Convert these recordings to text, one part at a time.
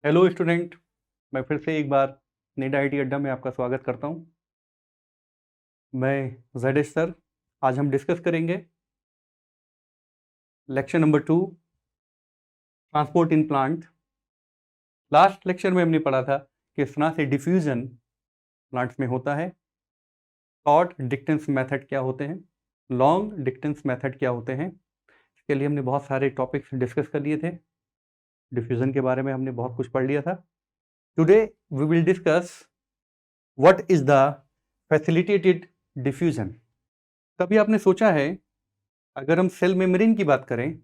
Hello student, मैं फिर से एक बार नेट आईटी अड्डा में आपका स्वागत करता हूं। मैं जैडेश सर। आज हम डिस्कस करेंगे lecture number 2, transport in plant. Last lecture में हमने पढ़ा था किस तरह से डिफ्यूजन प्लांट्स में होता है, शॉर्ट डिस्टेंस मेथड क्या होते हैं, लॉन्ग डिस्टेंस मेथड क्या होते हैं। इसके लिए हमने बहुत सारे टॉपिक्स डिस्कस कर लिए थे। डिफ्यूजन के बारे में हमने बहुत कुछ पढ़ लिया था। Today we will discuss what is the facilitated diffusion. कभी आपने सोचा है, अगर हम सेल मेम्ब्रेन की बात करें,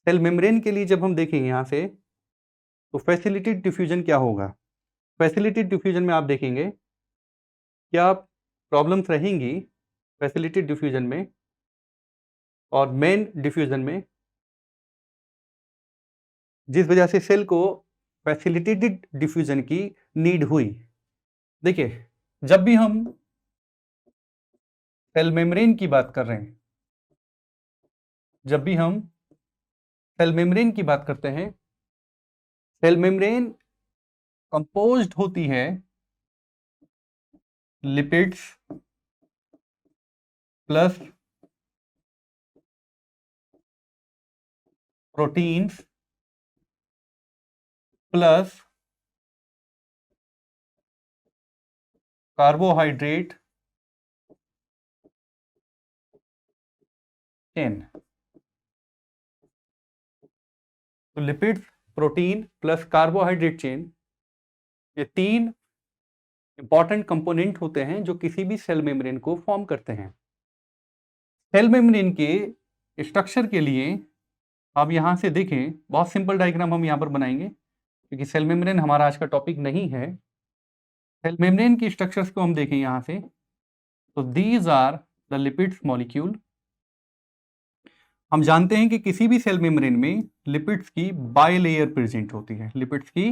सेल मेम्ब्रेन के लिए जब हम देखेंगे यहाँ से, तो फैसिलिटेड डिफ्यूजन क्या होगा। फैसिलिटेड डिफ्यूजन में आप देखेंगे क्या प्रॉब्लम्स रहेंगी फैसिलिटेड डिफ्यूजन में और मेन डिफ्यूजन में, जिस वजह से सेल को फैसिलिटेटेड डिफ्यूजन की नीड हुई। देखिए, जब भी हम सेल मेम्ब्रेन की बात कर रहे हैं, जब भी हम सेल मेम्ब्रेन की बात करते हैं, सेल मेम्ब्रेन कंपोज्ड होती है lipids plus proteins plus carbohydrate chain. तो lipids, protein plus carbohydrate chain, ये तीन इंपॉर्टेंट कंपोनेंट होते हैं जो किसी भी सेल मेम्ब्रेन को फॉर्म करते हैं। सेल मेम्ब्रेन के स्ट्रक्चर के लिए आप यहां से देखें, बहुत सिंपल डायग्राम हम यहां पर बनाएंगे क्योंकि सेल मेम्ब्रेन हमारा आज का टॉपिक नहीं है। सेल मेम्ब्रेन की स्ट्रक्चर्स को हम देखें यहां से, तो these are the lipids molecule. हम जानते हैं कि किसी भी सेल मेम्ब्रेन में लिपिड्स की बाय लेयर प्रेजेंट होती है, लिपिड्स की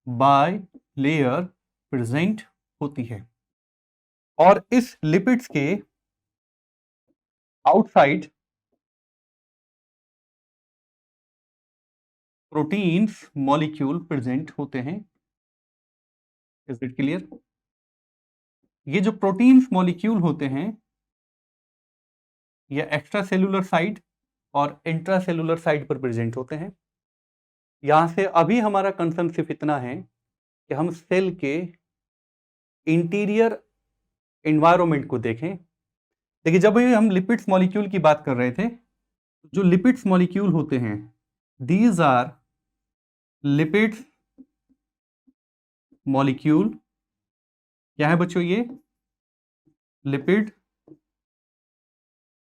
बाय लेयर प्रेजेंट होती है। और इस लिपिड्स के आउटसाइड प्रोटीन्स मॉलिक्यूल प्रेजेंट होते हैं। Is it clear? ये जो प्रोटीन्स मॉलिक्यूल होते हैं, ये एक्स्ट्रा सेलुलर साइड और इंट्रा सेलुलर साइड पर प्रेजेंट होते हैं। यहां से अभी हमारा कंसर्न सिर्फ इतना है कि हम सेल के इंटीरियर एनवायरनमेंट को देखें। देखिए, जब भी हम लिपिड्स मॉलिक्यूल की बात कर रहे थे, जो लिपिड्स मॉलिक्यूल होते हैं, दीज आर लिपिड्स मॉलिक्यूल। क्या है बच्चों? ये लिपिड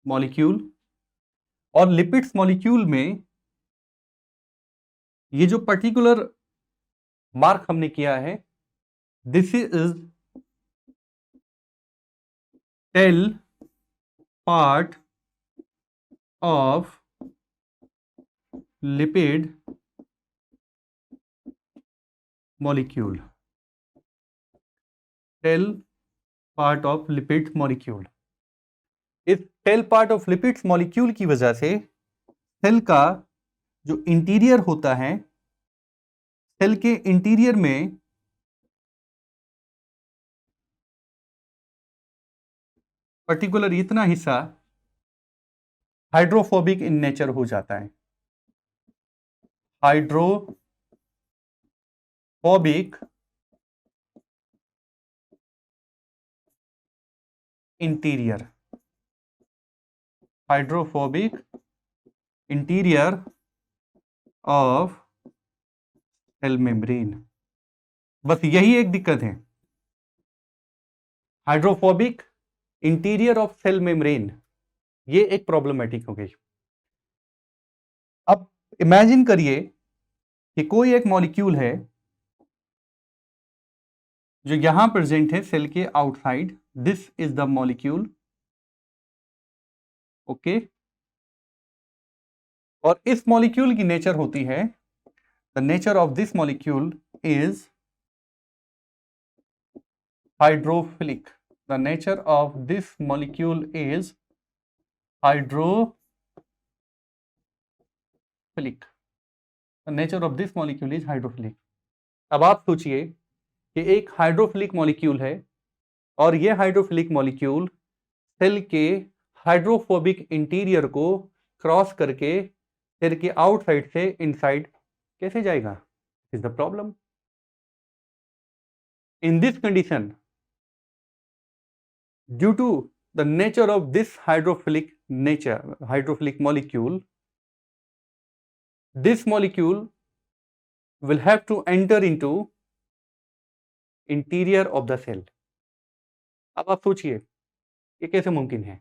मॉलिक्यूल। और लिपिड्स मॉलिक्यूल में ये जो पर्टिकुलर मार्क हमने किया है, this is tail part of lipid molecule. Tail part of lipid molecule. इस tail part of lipids molecule की वजह से सेल का जो इंटीरियर होता है, सेल के इंटीरियर में पर्टिकुलर इतना हिस्सा हाइड्रोफोबिक इन नेचर हो जाता है। Hydrophobic interior, hydrophobic interior of cell membrane. बस यही एक दिक्कत है, hydrophobic interior of cell membrane, ये एक प्रॉब्लमेटिक हो गई। अब इमेजिन करिए कि कोई एक मॉलिक्यूल है जो यहां प्रेजेंट है सेल के outside. This is the molecule, okay. और इस मॉलिक्यूल की नेचर होती है, the nature of this molecule is hydrophilic. The nature of this molecule is hydrophilic. The nature of this molecule is hydrophilic. अब आप सोचिए कि एक हाइड्रोफिलिक मॉलिक्यूल है और ये हाइड्रोफिलिक मॉलिक्यूल सेल के हाइड्रोफोबिक इंटीरियर को क्रॉस करके सेल के आउटसाइड से इनसाइड कैसे जाएगा? Is the problem. In this condition, due to the nature of this hydrophilic molecule, this molecule will have to enter into interior of the cell. अब आप सोचिए ये कैसे मुमकिन है?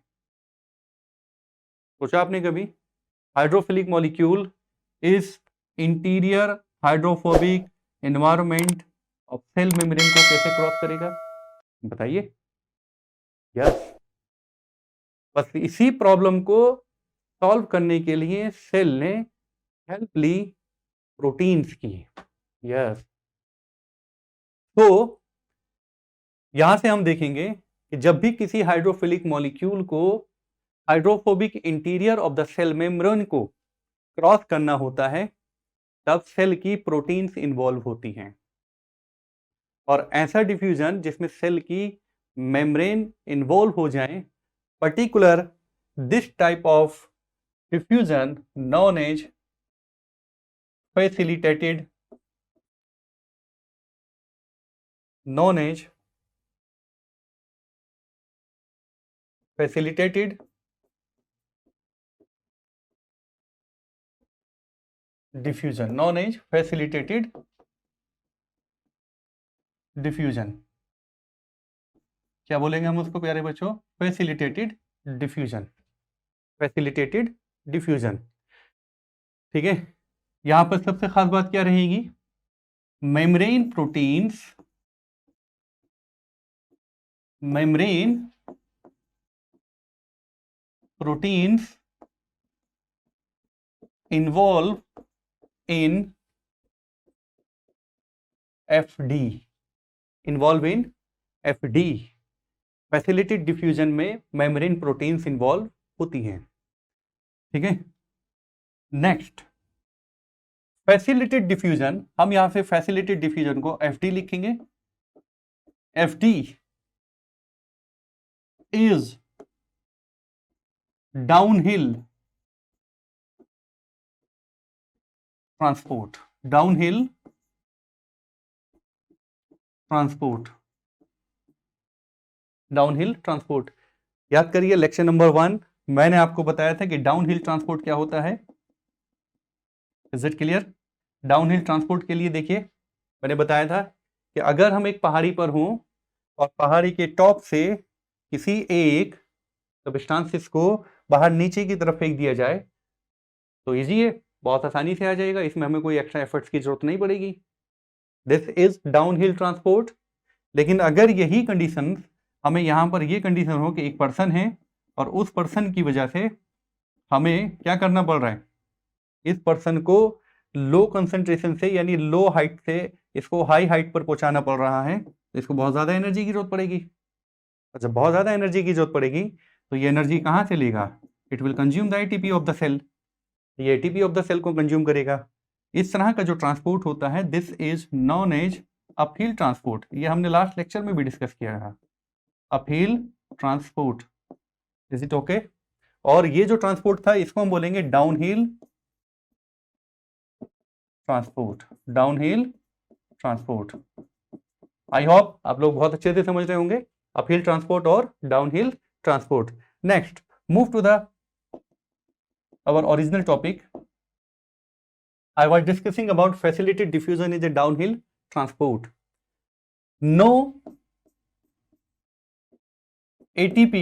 सोचा आपने कभी? हाइड्रोफिलिक मॉलिक्यूल इस interior hydrophobic environment of cell membrane को कैसे क्रॉस करेगा? बताइए। यस, बस इसी प्रॉब्लम को सॉल्व करने के लिए सेल ने हेल्प ली प्रोटीन्स की। यस, तो यहां से हम देखेंगे कि जब भी किसी हाइड्रोफिलिक मॉलिक्यूल को hydrophobic interior of the cell membrane को क्रॉस करना होता है तब सेल की प्रोटीन्स इन्वॉल्व होती हैं। और ऐसा डिफ्यूजन जिसमें सेल की मेम्ब्रेन इन्वॉल्व हो जाए, particular this type of diffusion known as facilitated diffusion, known as facilitated diffusion। क्या बोलेंगे हम उसको प्यारे बच्चों? facilitated diffusion। ठीक है, यहां पर सबसे खास बात क्या रहेगी? Membrane proteins involve in FD, facilitated diffusion में मेम्ब्रेन प्रोटीन्स इन्वॉल्व होती हैं। ठीक है, नेक्स्ट फैसिलिटेड डिफ्यूजन, हम यहां से फैसिलिटेड डिफ्यूजन को FD लिखेंगे। FD is downhill transport, downhill transport. याद करिए लेक्चर नंबर 1 मैंने आपको बताया था कि डाउनहिल ट्रांसपोर्ट क्या होता है। Is it clear? Downhill transport के लिए देखिए मैंने बताया था कि अगर हम एक पहाड़ी पर हों और पहाड़ी के टॉप से किसी एक सब्सटेंस को बाहर नीचे की तरफ फेंक दिया जाए तो इजी है, बहुत आसानी से आ जाएगा, इसमें हमें कोई एक्स्ट्रा एफर्ट्स की जरूरत नहीं पड़ेगी। This is downhill transport. लेकिन अगर यही कंडीशन हमें यहां पर ये कंडीशन हो कि एक पर्सन है और उस पर्सन की वजह से हमें क्या करना पड़ रहा है, इस पर्सन को लो कंसंट्रेशन से यानी लो हाइट से इसको हाई हाइट पर पहुंचाना पड़ रहा है, तो इसको बहुत ज्यादा एनर्जी की जरूरत पड़ेगी। जब बहुत ज्यादा एनर्जी की जरूरत पड़ेगी तो ये एनर्जी कहां से लेगा? It will consume the ATP of the cell, ये एटीपी ऑफ द सेल को कंज्यूम करेगा। इस तरह का जो ट्रांसपोर्ट होता है this is non as uphill transport. ये हमने लास्ट लेक्चर में भी डिस्कस किया था, uphill transport. Is it okay? और ये जो ट्रांसपोर्ट था इसको हम बोलेंगे डाउनहिल ट्रांसपोर्ट। आई होप आप लोग बहुत अच्छे से समझ रहे होंगे अपहिल ट्रांसपोर्ट और downhill transport. Next move to the our original topic. I was discussing about facilitated diffusion is a downhill transport. No ATP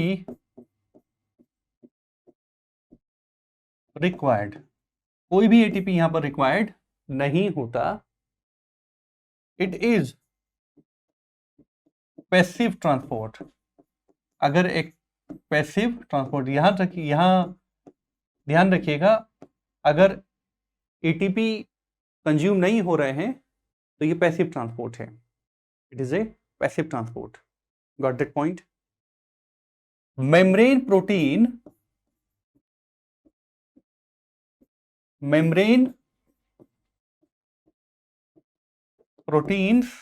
required, कोई भी ATP यहां पर required नहीं होता। It is passive transport। अगर एक पैसिव ट्रांसपोर्ट यहां ध्यान रखिएगा, अगर एटीपी कंज्यूम नहीं हो रहे हैं तो ये पैसिव ट्रांसपोर्ट है। It is a passive transport. Got that point? Membrane proteins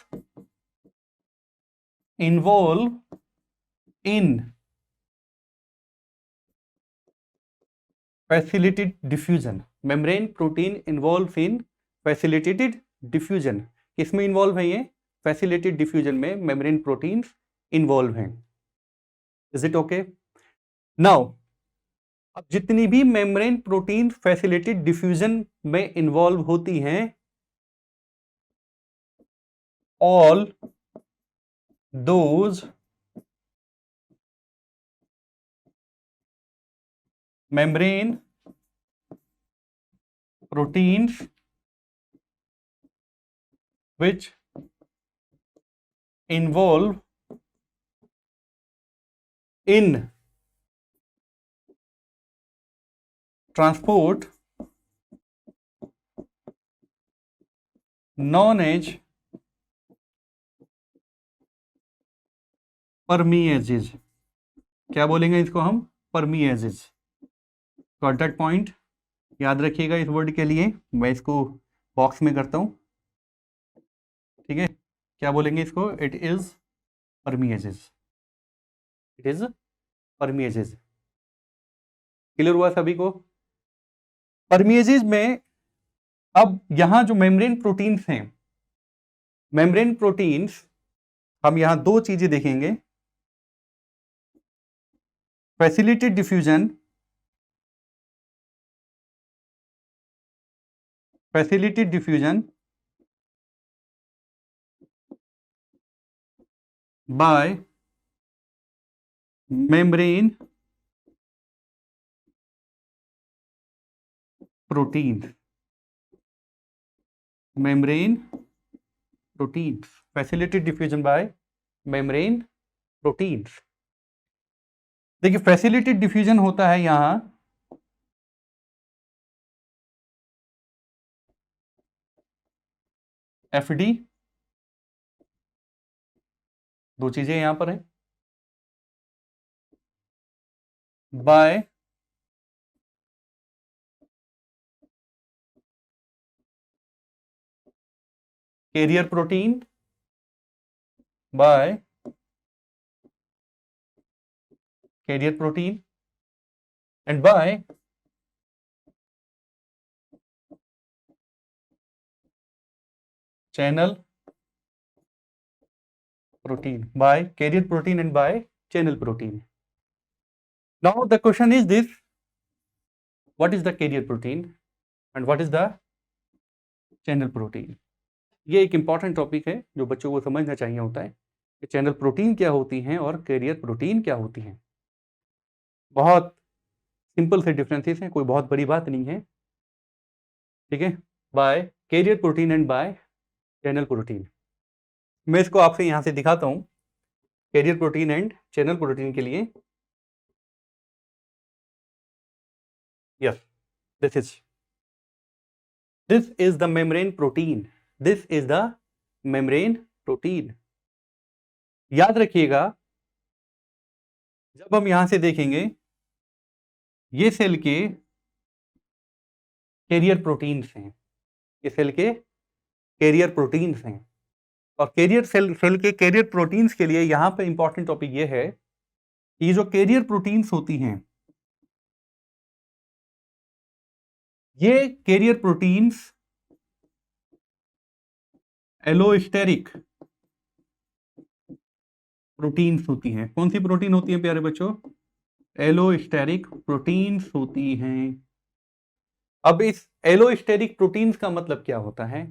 involve in facilitated diffusion. Membrane protein involve in facilitated diffusion. किसमें इन्वॉल्व है ये? फैसिलिटेटेड डिफ्यूजन में मेम्ब्रेन प्रोटीन्स इन्वॉल्व हैं. Is it okay? नाउ अब जितनी भी membrane protein facilitated diffusion में involve होती हैं, all those membrane proteins which involve in transport known as permeases. क्या बोलेंगे इसको हम? permeases. Got that point? याद रखिएगा इस वर्ड के लिए. मैं इसको बॉक्स में करता हूं. ठीक है, क्या बोलेंगे इसको? It is permeases. It is permeases. Clear हुआ सभी को? परमिएजेस में अब यहां जो मेम्ब्रेन प्रोटीन्स हैं, मेम्ब्रेन प्रोटीन्स, हम यहां दो चीजें देखेंगे. Facilitated diffusion, facilitated diffusion by membrane proteins. Membrane proteins. Facilitated diffusion by membrane proteins. देखिए फैसिलिटेटेड डिफ्यूजन होता है यहां एफडी. दो चीजें यहां पर है. By carrier protein, by carrier protein and by channel protein, by carrier protein and by channel protein. Now the question is this: what is the carrier protein and what is the channel protein? ये एक important topic है जो बच्चों को समझना चाहिए होता है कि चैनल प्रोटीन क्या होती हैं और कैरियर प्रोटीन क्या होती हैं. बहुत सिंपल से डिफरेंसेस हैं, कोई बहुत बड़ी बात नहीं है. ठीक है, by carrier protein and by channel protein. मैं इसको आपसे यहां से दिखाता हूं carrier protein and channel protein के लिए. Yes, this is the membrane protein. This is the membrane protein. याद रखिएगा जब हम यहां से देखेंगे ये सेल के कैरियर प्रोटीन्स हैं, ये सेल के कैरियर प्रोटीन्स हैं. और कैरियर सेल के कैरियर प्रोटीन्स के लिए यहां पे इंपॉर्टेंट टॉपिक ये है कि ये जो कैरियर प्रोटीन्स होती हैं, ये कैरियर प्रोटीन्स एलोस्टेरिक प्रोटीन्स होती हैं. कौन सी प्रोटीन होती है प्यारे बच्चों? एलोस्टेरिक प्रोटीन्स होती हैं. अब इस एलोस्टेरिक प्रोटीन्स का मतलब क्या होता है?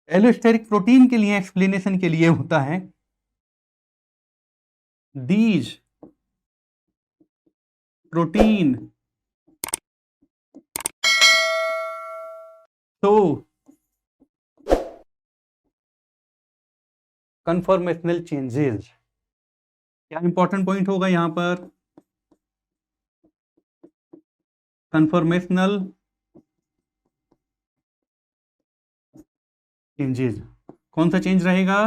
एलोस्टेरिक प्रोटीन के लिए एक्सप्लेनेशन के लिए होता है दीज प्रोटीन तो कन्फॉर्मेशनल चेंजेस. क्या इंपॉर्टेंट पॉइंट होगा यहां पर? Conformational changes. कौन सा चेंज रहेगा?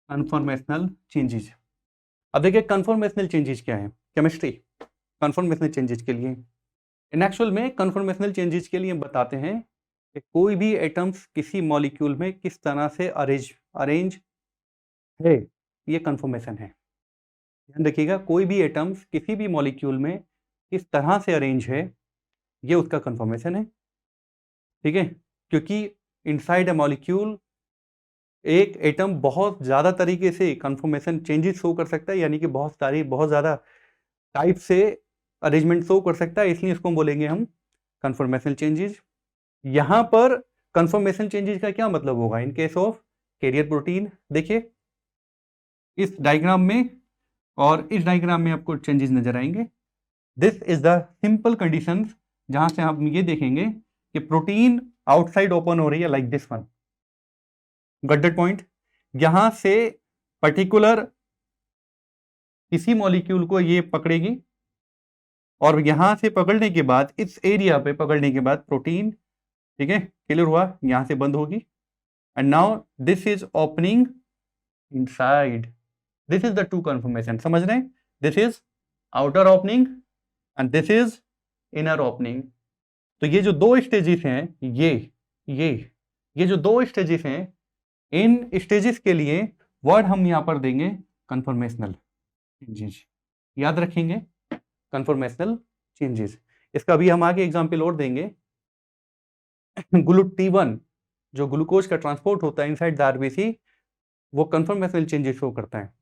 Conformational changes. अब देखिए कन्फॉर्मेशनल चेंजेस क्या है. केमिस्ट्री कन्फॉर्मेशनल चेंजेस के लिए इन एक्चुअल में कन्फॉर्मेशनल चेंजेस के लिए बताते हैं कि कोई भी एटम्स किसी मॉलिक्यूल में किस तरह से अरेंज है, ये कंफर्मेशन है। ध्यान रखिएगा, कोई भी एटम्स किसी भी मॉलिक्यूल में किस तरह से अरेंज है, ये उसका कंफर्मेशन है। ठीक है, क्योंकि इनसाइड अ मॉलिक्यूल एक एटम बहुत ज़्यादा तरीके से कंफर्मेशन चेंजेस शो कर सकता है, यानी कि बहुत ज़्यादा टाइप से अरेंजमेंट शो कर सकता है, इसलिए इसको बोलेंगे हम कंफर्मेशन चेंजेस। यहां पर कंफर्मेशन चेंजेस का क्या मतलब होगा in case of carrier protein? देखिए इस डायग्राम में और इस डायग्राम में आपको चेंजेस नजर आएंगे। This is the simple condition जहां से आप ये देखेंगे कि प्रोटीन आउटसाइड ओपन हो रही है like this one, got that point. यहां से पर्टिकुलर किसी मॉलिक्यूल को ये पकड़ेगी और यहां से पकड़ने के बाद इस एरिया पे पकड़ने के बाद प्रोटीन, ठीक है, क्लियर हुआ, यहां से बंद होगी। And now this is opening inside, this is the two confirmation, समझ रहे हैं? This is outer opening and this is inner opening. तो ये जो दो स्टेजेस हैं, ये जो दो स्टेजेस हैं, इन स्टेजेस के लिए वर्ड हम यहां पर देंगे कंफर्मेशनल चेंजेस। याद रखेंगे कंफर्मेशनल चेंजेस। इसका भी हम आगे एग्जांपल और देंगे। GLUT1 जो ग्लूकोज का ट्रांसपोर्ट होता है इनसाइड द आरबीसी, वो कंफर्मेशनल चेंजेस शो करता है।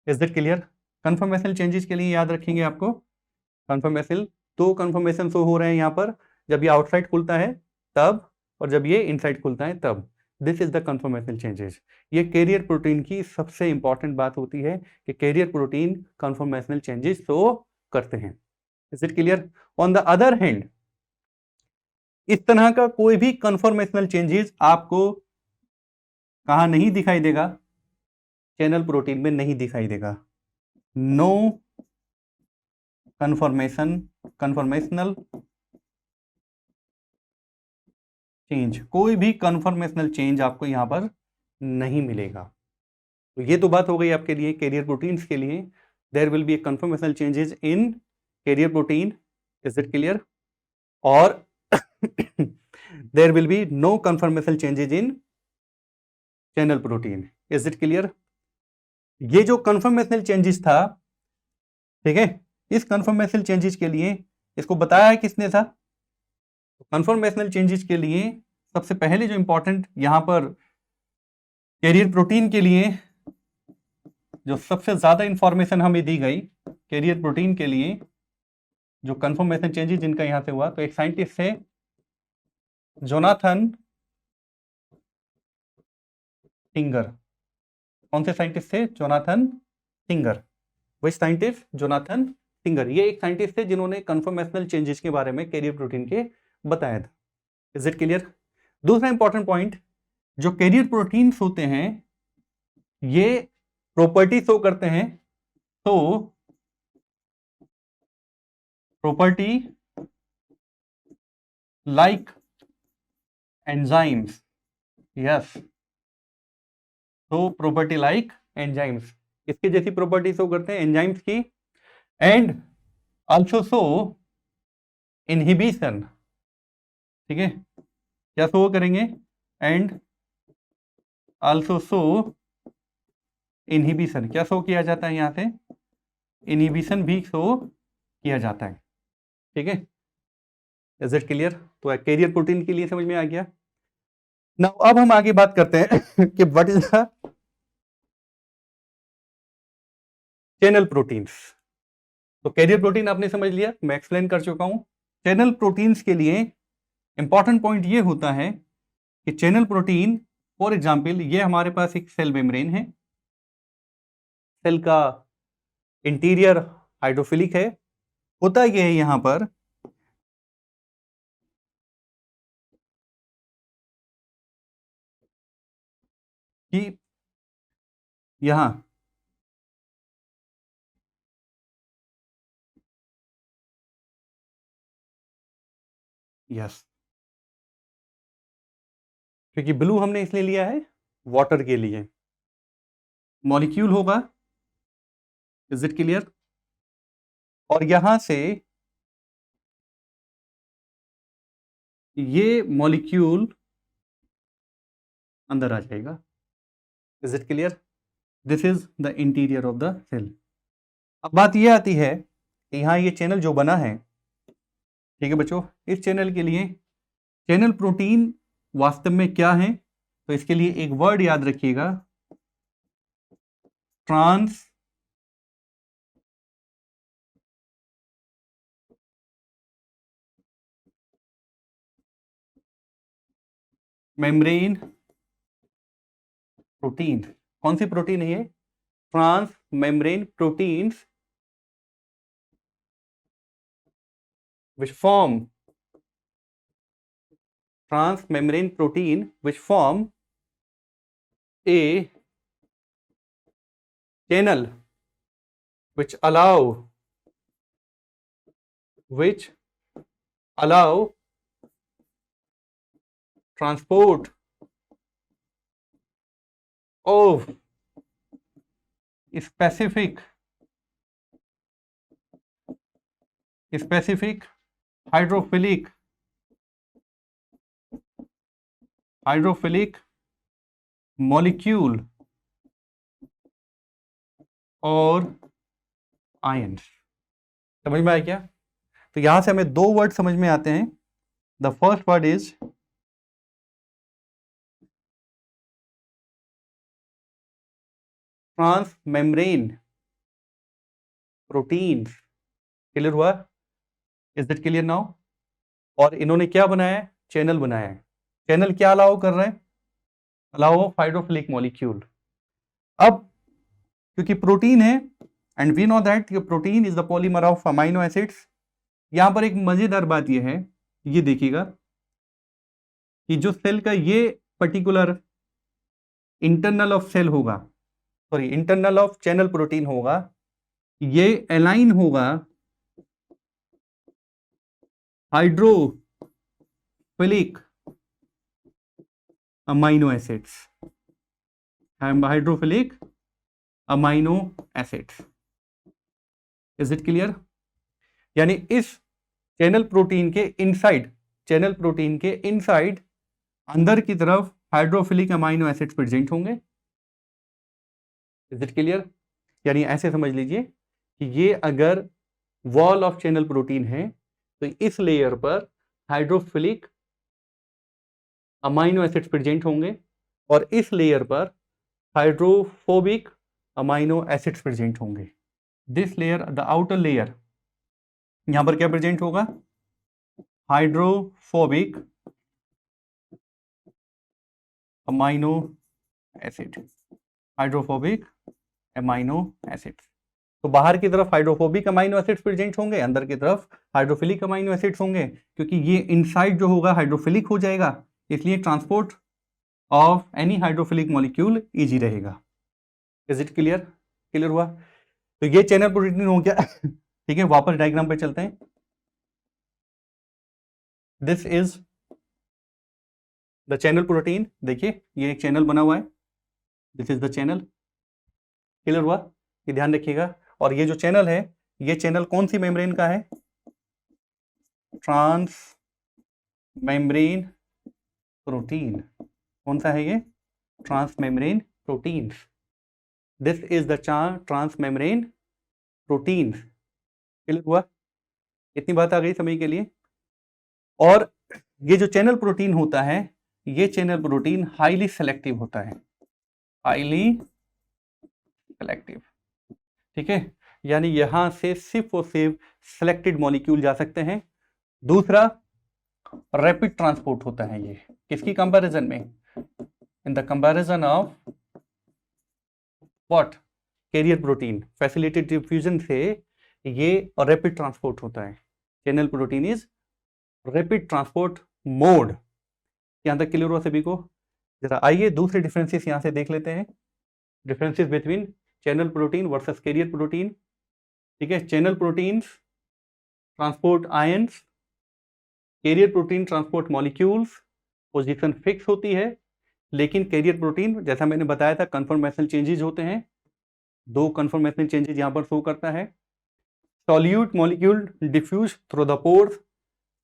Is that clear? Conformational changes के लिए याद रखेंगे आपको कंफर्मेशनल, दो कंफर्मेशन शो हो रहे हैं यहाँ पर, जब ये आउटसाइड खुलता है तब, और जब ये इनसाइड खुलता है तब। This is the conformational changes. ये कैरियर प्रोटीन की सबसे इंपॉर्टेंट बात होती है कि carrier protein conformational changes show करते हैं। Is it clear? On the other hand, इस तरह का कोई भी कंफर्मेशनल चेंजेस आपको कहां नहीं दिखाई देगा? चैनल प्रोटीन में नहीं दिखाई देगा। नो कंफर्मेशनल चेंज, कोई भी कंफर्मेशनल चेंज आपको यहां पर नहीं मिलेगा। तो ये तो बात हो गई आपके लिए कैरियर प्रोटीन्स के लिए। There will be a conformational changes in carrier protein, is it clear? और there will be no conformational changes in channel protein, is it clear? ये जो कंफर्मेशनल चेंजेस था, ठीक है, इस कंफर्मेशनल चेंजेस के लिए इसको बताया है किसने था? कंफर्मेशनल चेंजेस के लिए सबसे पहले जो इंपॉर्टेंट यहां पर कैरियर प्रोटीन के लिए जो सबसे ज्यादा इंफॉर्मेशन हमें दी गई कैरियर प्रोटीन के लिए, जो कंफर्मेशन चेंजेस जिनका यहां से हुआ, तो एक साइंटिस्ट थे जोनाथन टिंगर। कौन से साइंटिस्ट थे? जोनाथन टिंगर। वही साइंटिस्ट जोनाथन टिंगर, ये एक साइंटिस्ट थे जिन्होंने कंफर्मेशनल चेंजेस के बारे में कैरियर प्रोटीन के बताया था। Is it clear? दूसरा इंपॉर्टेंट पॉइंट, जो कैरियर प्रोटीन्स होते हैं ये प्रॉपर्टी शो करते हैं, तो प्रॉपर्टी लाइक एंजाइम्स, यस, तो प्रॉपर्टी लाइक एंजाइम्स, इसकी जैसी प्रॉपर्टी शो करते हैं एंजाइम्स की। एंड आल्सो शो इनहिबिशन, ठीक है, क्या शो करेंगे? एंड आल्सो शो इनहिबिशन, क्या शो किया जाता है यहां से? इनहिबिशन भी शो किया जाता है, ठीक है। Is it clear? तो कैरियर प्रोटीन के लिए समझ में आ गया। नाउ अब हम आगे बात करते हैं कि what is the channel proteins. तो कैरियर प्रोटीन आपने समझ लिया, मैं एक्सप्लेन कर चुका हूं। चैनल प्रोटीन्स के लिए इंपॉर्टेंट पॉइंट ये होता है कि चैनल प्रोटीन, फॉर एग्जांपल ये हमारे पास एक सेल मेम्ब्रेन है, सेल का इंटीरियर हाइड्रोफिलिक है। होता यह है यहां पर कि यहां यस, क्योंकि ब्लू हमने इसलिए लिया है वाटर के लिए, मॉलिक्यूल होगा, इज इट क्लियर? और यहां से ये मॉलिक्यूल अंदर आ जाएगा। Is it clear? This is the interior of the cell. अब बात ये आती है कि यहाँ ये चैनल जो बना है, ठीक है बच्चों, इस चैनल के लिए चैनल प्रोटीन वास्तव में क्या है? तो इसके लिए एक वर्ड याद रखिएगा, ट्रांस मेम्ब्रेन प्रोटीन। कौन सी प्रोटीन है ये? Transmembrane proteins which form transmembrane protein which form a channel which allow transport of specific hydrophilic molecule और आयंस। समझ में आया क्या? तो यहां से हमें दो वर्ड समझ में आते हैं। The first word is transmembrane proteins. Clear हुआ? Is that clear now? और इन्होंने क्या बनाया है? चैनल बनाया है। चैनल क्या अलाउ कर रहे हैं? Allow of hydrophilic molecule. अब क्योंकि प्रोटीन है and we know that protein is the polymer of amino acids, यहां पर एक मजेदार बात यह है, ये देखिएगा कि जो सेल का ये पर्टिकुलर इंटरनल ऑफ सेल होगा, sorry internal of channel protein होगा, ये अलाइन होगा hydrophilic amino acids, hydrophilic amino acids. Is it clear? यानी इस चैनल प्रोटीन के इनसाइड अंदर की तरफ हाइड्रोफिलिक अमाइनो एसिड्स प्रेजेंट होंगे। Is it clear? यानी ऐसे समझ लीजिए कि ये अगर वॉल ऑफ चैनल प्रोटीन है तो इस लेयर पर हाइड्रोफिलिक अमाइनो एसिड्स प्रेजेंट होंगे और इस लेयर पर हाइड्रोफोबिक अमाइनो एसिड्स प्रेजेंट होंगे। This layer, the outer layer, यहां पर क्या प्रेजेंट होगा? Hydrophobic amino acid, hydrophobic amino acid. तो बाहर की तरफ हाइड्रोफोबिक अमाइनो एसिड्स प्रेजेंट होंगे, अंदर की तरफ हाइड्रोफिलिक अमाइनो एसिड्स होंगे। क्योंकि ये इनसाइड जो होगा हाइड्रोफिलिक हो जाएगा, इसलिए transport of any hydrophilic molecule easy रहेगा। Is it clear? क्लियर हुआ? तो ये चैनल प्रोटीन हो गया। ठीक है, वापस डायग्राम पे चलते हैं। This is the channel protein. देखिए ये एक चैनल बना हुआ है, this is the channel. Clear हुआ? ये ध्यान रखिएगा। और ये जो चैनल है, ये चैनल कौन सी मेम्ब्रेन का है? Transmembrane protein. कौन सा है ये? Transmembrane protein. This is the transmembrane protein. Clear हुआ? इतनी बात आ गई समझ के लिए। और ये जो चैनल प्रोटीन होता है, ये चैनल प्रोटीन हाईली सेलेक्टिव होता है, हाईली सेलेक्टिव। ठीक है, यानी यहां से सिर्फ और सिर्फ सेलेक्टेड मॉलिक्यूल जा सकते हैं। दूसरा, रैपिड ट्रांसपोर्ट होता है ये, किसकी कंपैरिजन में? In the comparison of what? Carrier protein. Facilitated diffusion से ये रैपिड ट्रांसपोर्ट होता है। Channel protein is rapid transport mode. यहां तक क्लियर हुआ सभी को? जरा आइए दूसरे डिफरेंसेस यहां से देख लेते हैं। Differences between channel protein versus carrier protein. ठीक है, channel proteins transport ions, carrier protein transport molecules. Position fix होती है, लेकिन कैरियर प्रोटीन जैसा मैंने बताया था कन्फर्मेशनल चेंजेस होते हैं। दो कन्फर्मेशनल चेंजेस यहां पर शो करता है। Solute molecule diffuse through the pores,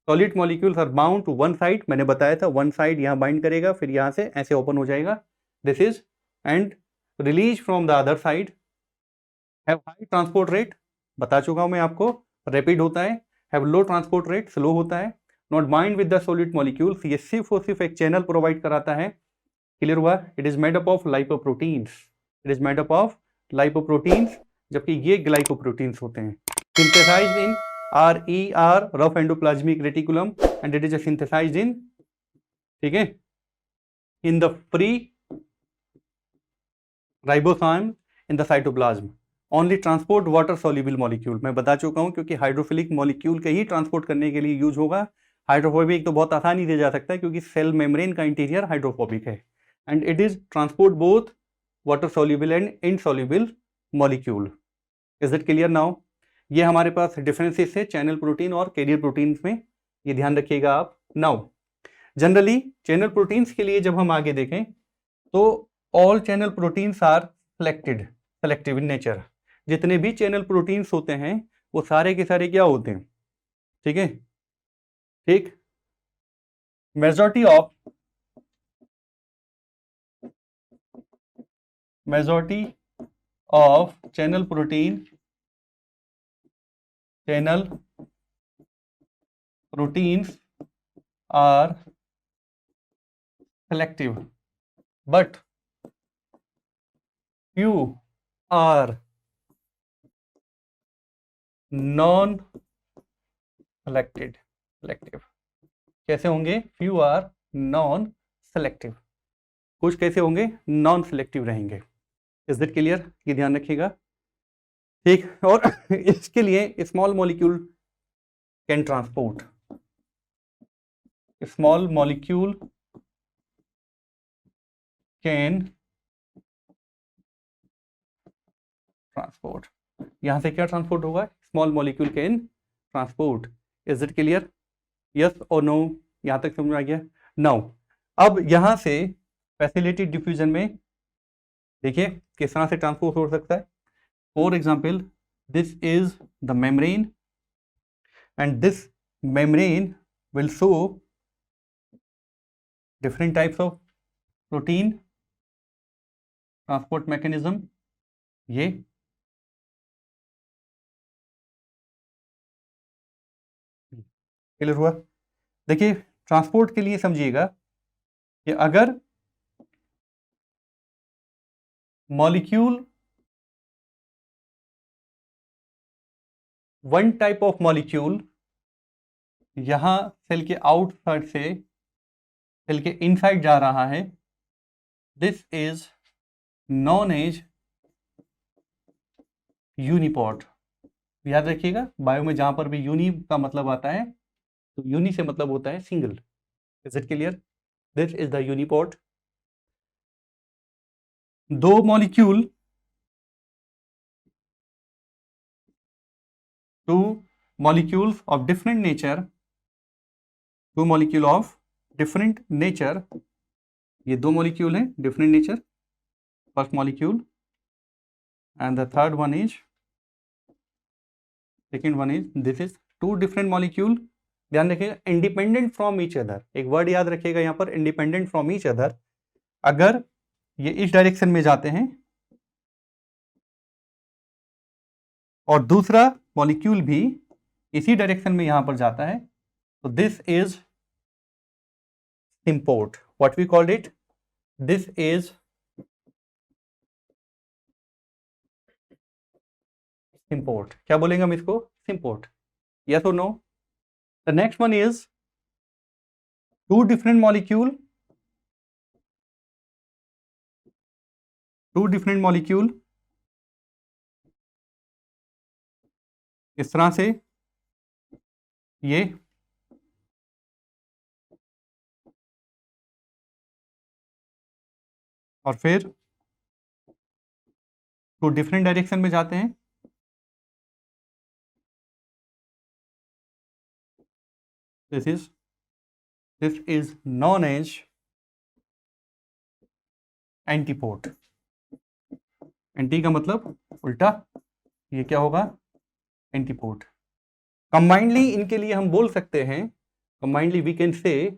solid molecules are bound to one side, मैंने बताया था वन साइड यहाँ बाइंड करेगा, फिर यहाँ से ऐसे ओपन हो जाएगा, this is, and release from the other side, have high transport rate, बता चुका हूं मैं आपको, रैपिड होता है, have low transport rate, slow होता है, not bind with the solid molecules, ये सिर्फ और सिर्फ एक चैनल प्रोवाइड कराता है, क्लियर हुआ, it is made up of lipoproteins, it is made up of lipoproteins, जबकि ये ग्लाइकोप्रोटीन्स होते हैं, synthesized in RER, rough endoplasmic reticulum, and it is synthesized in, ठीक है, in the free ribosome in the cytoplasm, only transport water soluble molecule, मैं बता चुका हूं, क्योंकि हाइड्रोफिलिक मॉलिक्यूल के ही ट्रांसपोर्ट करने के लिए यूज होगा, हाइड्रोफोबिक तो बहुत आसानी से जा सकता है क्योंकि सेल मेम्ब्रेन का इंटीरियर हाइड्रोफोबिक है, and it is transport both water soluble and insoluble molecule, is it clear now? ये हमारे पास डिफरेंसेस है चैनल प्रोटीन और कैरियर प्रोटीन्स में, ये ध्यान रखिएगा आप। नाउ जनरली चैनल प्रोटीन्स के लिए जब हम आगे देखें तो all channel proteins are selective in nature, जितने भी चैनल प्रोटीन्स होते हैं वो सारे के सारे क्या होते हैं, ठीक है, ठीक, majority of channel proteins are selective, but few are non-selective. कैसे होंगे? few are non-selective, कुछ कैसे होंगे? non-selective रहेंगे। Is it clear? ये ध्यान रखिएगा, ठीक। और इसके लिए small molecule can transport, small molecule can transport, यहां से क्या ट्रांसपोर्ट होगा? Small molecule can transport. Is it clear? Yes और नो? यहां तक समझ में आ गया? नाउ अब यहां से फैसिलिटेड डिफ्यूजन में देखिए किस तरह से ट्रांसपोर्ट हो सकता है। For example this is the membrane and this membrane will show different types of protein transport mechanism, ये क्लियर हुआ? देखिए ट्रांसपोर्ट के लिए समझिएगा कि अगर molecule one type of molecule यहां सेल के आउटसाइड से सेल के इनसाइड जा रहा है, this is non as uniport. याद रखिएगा बायो में जहां पर भी यूनि का मतलब आता है तो यूनि से मतलब होता है single. Is it clear? This is the uniport. दो molecule, two molecules of different nature, two molecule of different nature, ये दो मॉलिक्यूल हैं different nature, first molecule and the third one is, second one is, this is two different molecule. ध्यान रखिएगा independent from each other, एक word याद रखिएगा यहां पर, इंडिपेंडेंट फ्रॉम ईच अदर। अगर ये इस डायरेक्शन में जाते हैं और दूसरा मॉलिक्यूल भी इसी डायरेक्शन में यहां पर जाता है तो this is symport. What we called it? This is symport. क्या बोलेंगे हम इसको? symport. Yes or no? The next one is two different molecule इस तरह से ये और फिर तो डिफरेंट डायरेक्शन में जाते हैं, this is non as antiport. Anti का मतलब उल्टा, ये क्या होगा? एंटीपोड। कंबाइंडली इनके लिए हम बोल सकते हैं combinedly we can say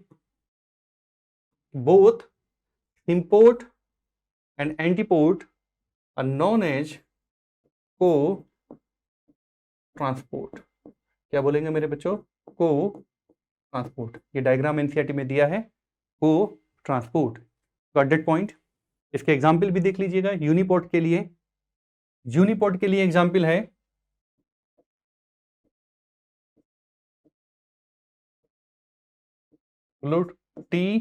both symport and antiport are known as co-transport. क्या बोलेंगे मेरे बच्चों? को-ट्रांसपोर्ट. ये डायग्राम एनसीईआरटी में दिया है, को-ट्रांसपोर्ट. Got that point? इसके एग्जाम्पल भी देख लीजिएगा. यूनिपोर्ट के लिए एग्जाम्पल है GLUT T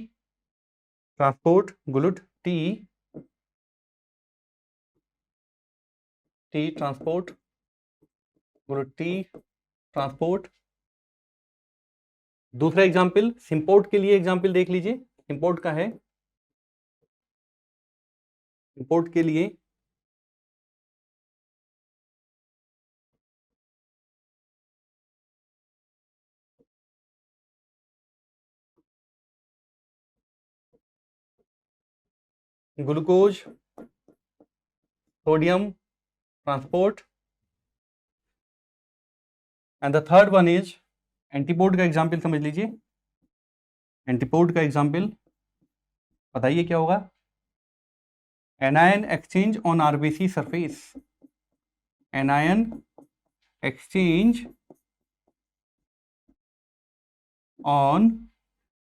transport, GLUT T transport, GLUT T transport. दूसरा एग्जाम्पल सिम्पोर्ट के लिए एग्जाम्पल देख लीजिए. सिम्पोर्ट का है, सिम्पोर्ट के लिए glucose sodium transport. And the third one is antiport का एग्जाम्पल समझ लीजिए. एंटीपोर्ट का एग्जाम्पल बताइए क्या होगा? Anion exchange on RBC surface. Anion exchange on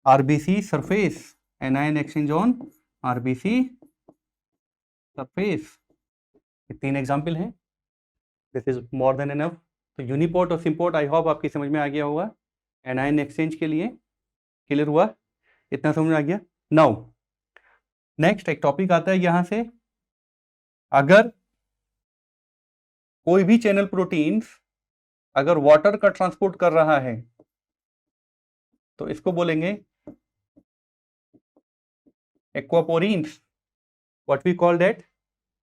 RBC surface. Anion exchange on RBC surface. ये 3 एग्जाम्पल हैं. This is more than enough. तो यूनिपोर्ट और सिम्पोर्ट आई होप आपकी समझ में आ गया होगा. एनायन एक्सचेंज के लिए क्लियर हुआ? इतना समझ में आ गया? नाउ नेक्स्ट एक टॉपिक आता है यहां से. अगर कोई भी चैनल प्रोटीन्स अगर वाटर का ट्रांसपोर्ट कर रहा है तो इसको बोलेंगे aquaporins. What we call that?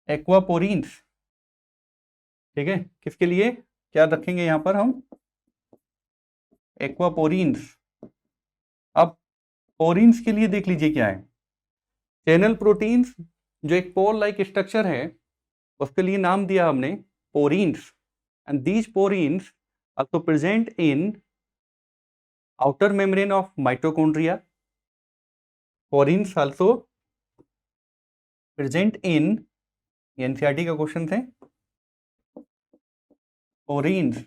Aquaporins. ठीक है, किसके लिए क्या रखेंगे यहां पर हम? एक्वापोरीन्स. अब पोरीन्स के लिए देख लीजिए क्या है. चैनल प्रोटीन्स जो एक पोर लाइक स्ट्रक्चर है उसके लिए नाम दिया हमने porins. And these porins also present in outer membrane of mitochondria. Porins also present in, NCERT का क्वेश्चन थे. पोरीन्स,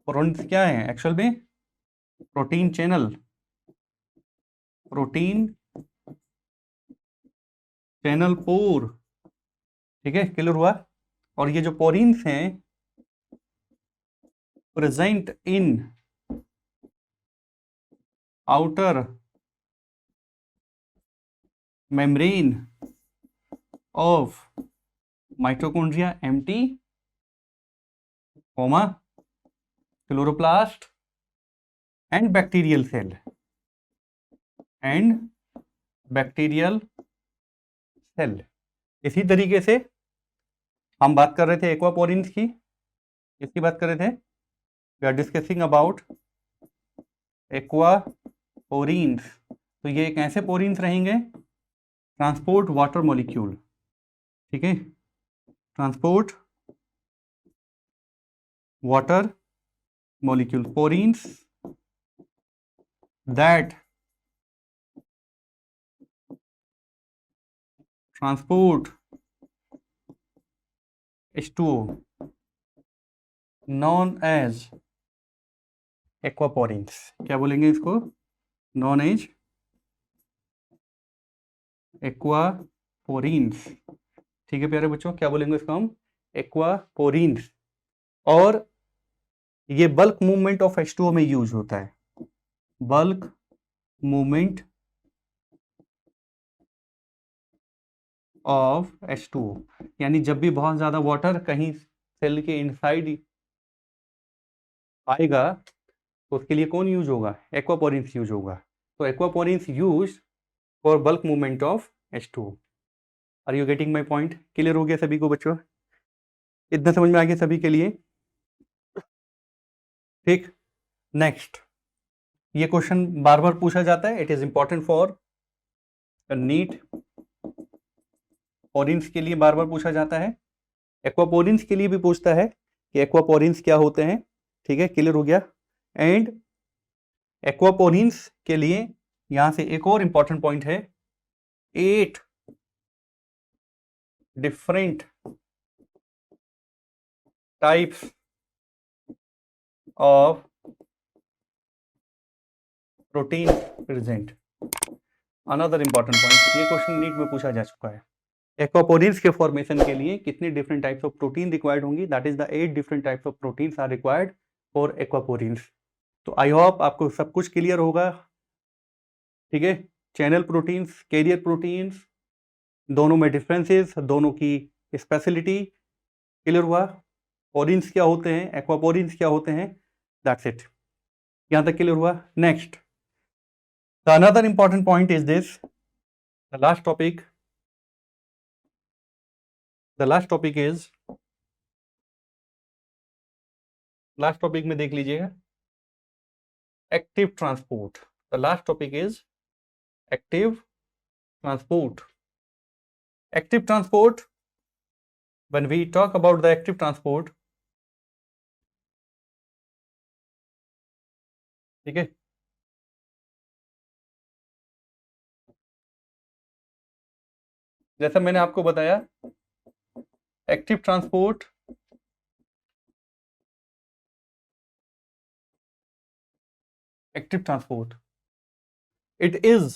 पोरीन्स क्या है एक्चुअल में? Protein channel, protein channel pore. ठीक है, क्लियर हुआ? और ये जो पोरीन्स हैं present in outer membrane of mitochondria empty comma chloroplast and bacterial cell. इसी तरीके से हम बात कर रहे थे एक्वापोरीन्स की. किसकी बात कर रहे थे? We are discussing about aquaporins. तो ये एक ऐसे पोरीन्स रहेंगे ट्रांसपोर्ट वाटर मॉलिक्यूल. ठीक है, transport water molecule. Porins that transport H2O known as aquaporins. क्या बोलेंगे इसको? known as aquaporins. ठीक है प्यारे बच्चों, क्या बोलेंगे इसको हम? aquaporins. और ये बल्क मूवमेंट ऑफ H2O में यूज होता है. बल्क मूवमेंट ऑफ H2O, यानी जब भी बहुत ज्यादा वाटर कहीं सेल के इनसाइड आएगा तो उसके लिए कौन यूज होगा? एक्वापोरीन्स यूज होगा. तो aquaporins use for bulk movement of H2O. Are you getting my point? Clear हो गया सभी को बच्चों? इतना समझ में आ गया सभी के लिए? ठीक. नेक्स्ट, ये क्वेश्चन बार बार पूछा जाता है. It is important for NEET. Porins के लिए बार बार पूछा जाता है. एक्वापोरीन्स के लिए भी पूछता है कि एक्वापोरीन्स क्या होते हैं. ठीक है, क्लियर हो गया? एंड एक्वापोरिन्स के लिए यहां से एक और इंपॉर्टेंट पॉइंट है, 8 different types of protein present. Another important point, ये क्वेश्चन नीट में पूछा जा चुका है। एक्वापोरिन्स के फॉर्मेशन के लिए कितनी different types of protein required होंगी? That is the 8 different types of proteins are required for aquaporins. तो आई होप आपको सब कुछ क्लियर होगा। ठीक है, चैनल प्रोटीन्स, कैरियर प्रोटीन्स, दोनों में डिफरेंसेस, दोनों की स्पेशलिटी क्लियर हुआ। पोरिन्स क्या होते हैं, एक्वापोरिन्स क्या होते हैं, दैट्स इट। यहां तक क्लियर हुआ। Next, the another important point is this, the last topic is, last topic में देख लीजिएगा, active transport. The last topic is active transport. Active transport, when we talk about the active transport, ठीक है, जैसा मैंने आपको बताया, active transport it is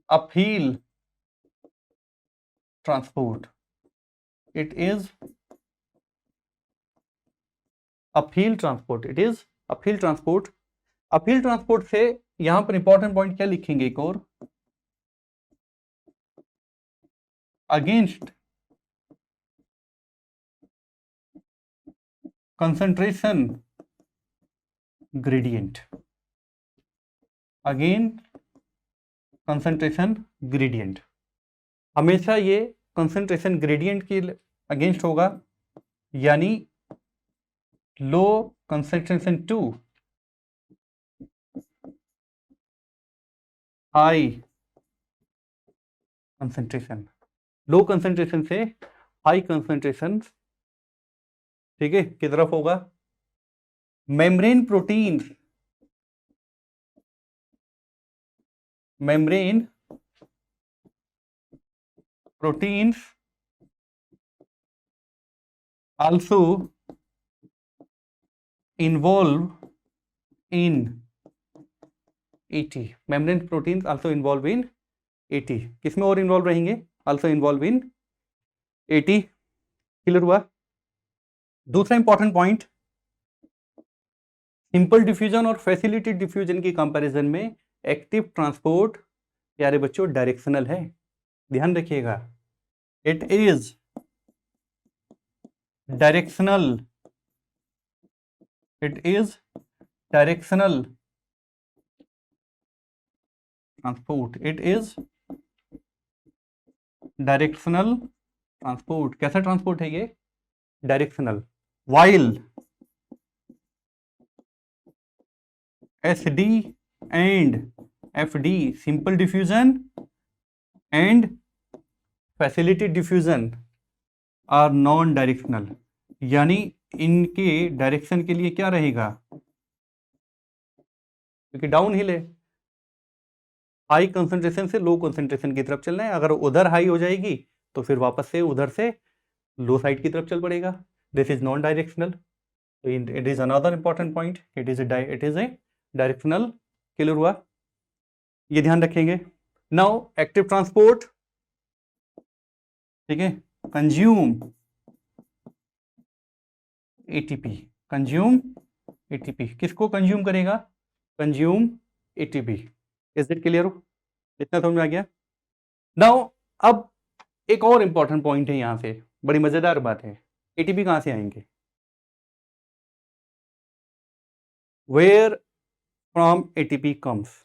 uphill transport. It is uphill transport. It is uphill transport. Uphill transport से यहां पर important point क्या लिखेंगे एक और, against concentration gradient, again concentration gradient. हमेशा ये कंसंट्रेशन ग्रेडियंट के अगेंस्ट होगा, यानी low concentration to high concentration, low concentration से हाई कंसंट्रेशन, ठीक है, की तरफ होगा। Membrane protein, membrane proteins also involve in AT. membrane proteins also involve in AT. किसमें और इन्वॉल्व रहेंगे? also involve in AT. Clear हुआ। दूसरा इंपॉर्टेंट पॉइंट, सिंपल डिफ्यूजन और फैसिलिटेड डिफ्यूजन की कंपैरिजन में एक्टिव ट्रांसपोर्ट प्यारे बच्चों डायरेक्शनल है, ध्यान रखिएगा। It is directional, it is directional transport. It is directional transport. कैसा ट्रांसपोर्ट है ये? Directional. while SD and FD simple diffusion and facilitated diffusion are non directional, यानी इनके डायरेक्शन के लिए क्या रहेगा, क्योंकि डाउन हिल है, हाई कंसंट्रेशन से लो कंसंट्रेशन की तरफ चलना है। अगर उधर हाई हो जाएगी तो फिर वापस से उधर से लो साइड की तरफ चल पड़ेगा। This is non directional. It is another important point, it is a directional. Clear हुआ, ये ध्यान रखेंगे। नाउ एक्टिव ट्रांसपोर्ट, ठीक है, कंज्यूम एटीपी, कंज्यूम एटीपी, किसको कंज्यूम करेगा, consume ATP. Is it clear? इतना समझ में आ गया। नाउ अब एक और इंपॉर्टेंट पॉइंट है, यहां से बड़ी मजेदार बात है, एटीपी कहां से आएंगे, वेयर फ्रॉम एटीपी कम्स,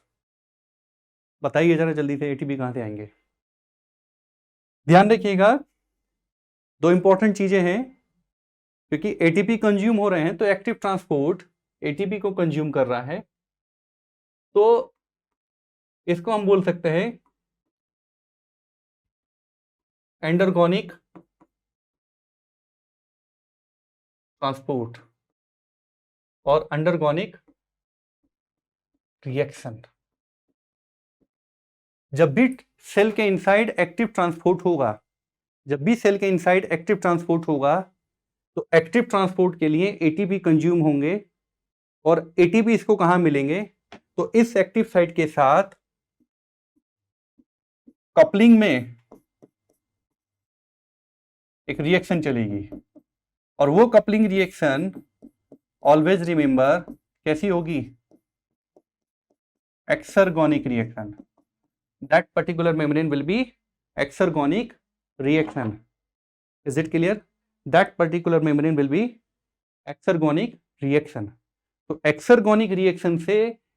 बताइए जरा जल्दी से, एटीपी कहां से आएंगे। ध्यान रखिएगा, दो इंपॉर्टेंट चीजें हैं, क्योंकि एटीपी कंज्यूम हो रहे हैं तो एक्टिव ट्रांसपोर्ट एटीपी को कंज्यूम कर रहा है, तो इसको हम बोल सकते हैं एंडरगोनिक ट्रांसपोर्ट और अंडरगोनिक रिएक्शन। जब भी सेल के इनसाइड एक्टिव ट्रांसपोर्ट होगा, जब भी सेल के इनसाइड एक्टिव ट्रांसपोर्ट होगा तो एक्टिव ट्रांसपोर्ट के लिए एटीपी कंज्यूम होंगे और एटीपी इसको कहां मिलेंगे, तो इस एक्टिव साइट के साथ कपलिंग में एक रिएक्शन चलेगी और वो कपलिंग रिएक्शन ऑलवेज रिमेंबर कैसी होगी, exergonic reaction. That particular membrane will be exergonic reaction. Is it clear? That particular membrane will be exergonic reaction. तो एक्सरगोनिक रिएक्शन से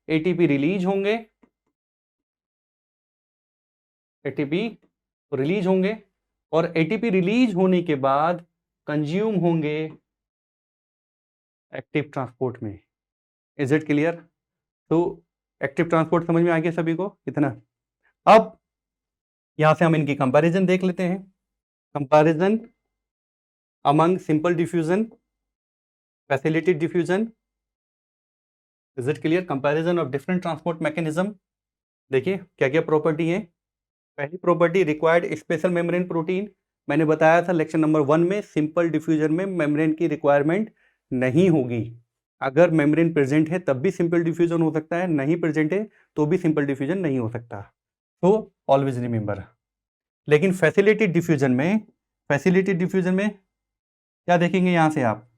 एटीपी रिलीज होंगे, एटीपी रिलीज होंगे और एटीपी रिलीज होने के बाद कंज्यूम होंगे एक्टिव ट्रांसपोर्ट में। Is it clear? तो एक्टिव ट्रांसपोर्ट समझ में आ गया सभी को इतना? अब यहां से हम इनकी कंपैरिजन देख लेते हैं। Comparison among simple diffusion, facilitated diffusion. Is it clear? Comparison of different transport mechanism. देखिए क्या क्या प्रॉपर्टी है। पहली property, required special membrane protein. मैंने बताया था लेक्चर नंबर 1 में, सिंपल डिफ्यूजन में मेम्ब्रेन की रिक्वायरमेंट नहीं होगी। अगर मेम्ब्रेन प्रेजेंट है तब भी सिंपल डिफ्यूजन हो सकता है, नहीं प्रेजेंट है तो भी सिंपल डिफ्यूजन नहीं हो सकता। तो ऑलवेज रिमेंबर। लेकिन फैसिलिटेड डिफ्यूजन में, फैसिलिटेड डिफ्यूजन में क्या देखेंगे यहां से आप,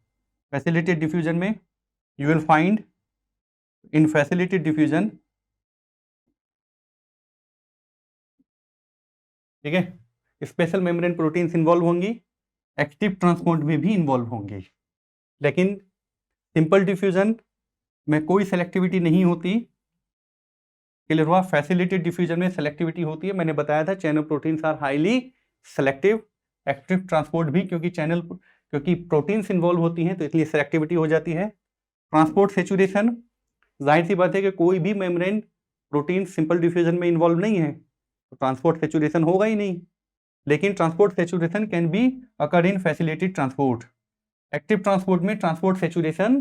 फैसिलिटेड डिफ्यूजन में you will find in facilitated diffusion, ठीक है, स्पेशल मेम्ब्रेन प्रोटीन्स इन्वॉल्व होंगी, एक्टिव ट्रांसपोर्ट में भी इन्वॉल्व होंगी। लेकिन सिंपल डिफ्यूजन में कोई सेलेक्टिविटी नहीं होती। क्लियर हुआ? फैसिलिटेड डिफ्यूजन में सेलेक्टिविटी होती है। मैंने बताया था channel proteins are highly selective, active transport भी क्योंकि प्रोटीन्स इन्वॉल्व होती हैं तो इसलिए सेलेक्टिविटी हो जाती है। ट्रांसपोर्ट सेचुरेशन, जाहिर सी बात है कि कोई भी मेम्ब्रेन प्रोटीन सिंपल डिफ्यूजन में इन्वॉल्व नहीं है तो ट्रांसपोर्ट सेचुरेशन होगा ही नहीं। लेकिन transport saturation can be occur in facilitated transport. Active transport में ट्रांसपोर्ट सेचुरेशन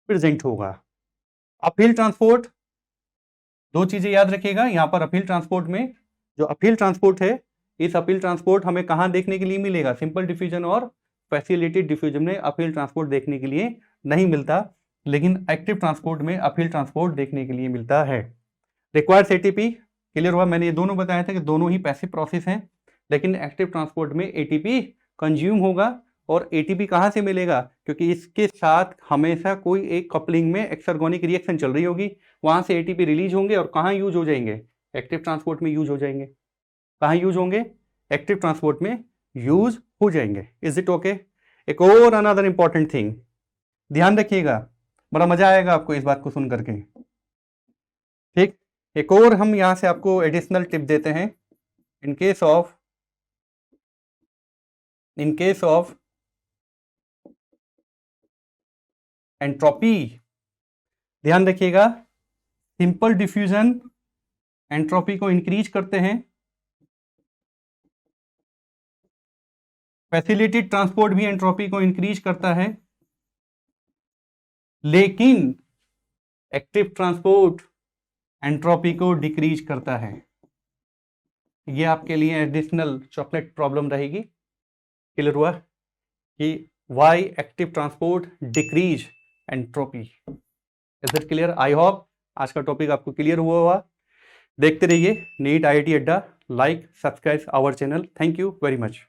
प्रेजेंट होगा। अपहिल ट्रांसपोर्ट, दो चीजें याद रखिएगा यहां पर। अपहिल ट्रांसपोर्ट में, जो अपहिल ट्रांसपोर्ट है, इस अपहिल ट्रांसपोर्ट हमें कहां देखने के लिए मिलेगा, सिंपल डिफ्यूजन और फैसिलिटेड डिफ्यूजन में अपहिल ट्रांसपोर्ट देखने के लिए नहीं मिलता। लेकिन एक्टिव ट्रांसपोर्ट में अपहिल ट्रांसपोर्ट देखने के लिए मिलता है। रिक्वायर्ड एटीपी, क्लियर हुआ? मैंने ये दोनों बताया था कि दोनों ही पैसिव प्रोसेस हैं। लेकिन एक्टिव ट्रांसपोर्ट में एटीपी कंज्यूम होगा और एटीपी कहां से मिलेगा, क्योंकि इसके साथ हमेशा कोई एक कपलिंग में एक्सरगोनिक रिएक्शन चल रही होगी, वहां से एटीपी रिलीज होंगे और कहां यूज हो जाएंगे, एक्टिव ट्रांसपोर्ट में यूज हो जाएंगे। कहां यूज होंगे, एक्टिव ट्रांसपोर्ट में यूज हो जाएंगे। Is it okay? एक और अनदर इंपॉर्टेंट थिंग ध्यान रखिएगा, बड़ा मजा आएगा आपको इस बात को सुन करके। ठीक, एक और हम यहां से आपको एडिशनल टिप देते हैं। इन केस ऑफ एंट्रोपी, ध्यान रखिएगा, सिंपल डिफ्यूजन एंट्रोपी को इंक्रीज करते हैं, फैसिलिटेड ट्रांसपोर्ट भी एंट्रोपी को इंक्रीज करता है, लेकिन एक्टिव ट्रांसपोर्ट एंट्रोपी को डिक्रीज करता है। ये आपके लिए एडिशनल चॉकलेट प्रॉब्लम रहेगी। क्लियर हुआ कि why active transport decrease entropy? Is it clear? I hope आज का टॉपिक आपको क्लियर हुआ होगा। देखते रहिए NEET IIT Adda, like subscribe our channel. Thank you very much.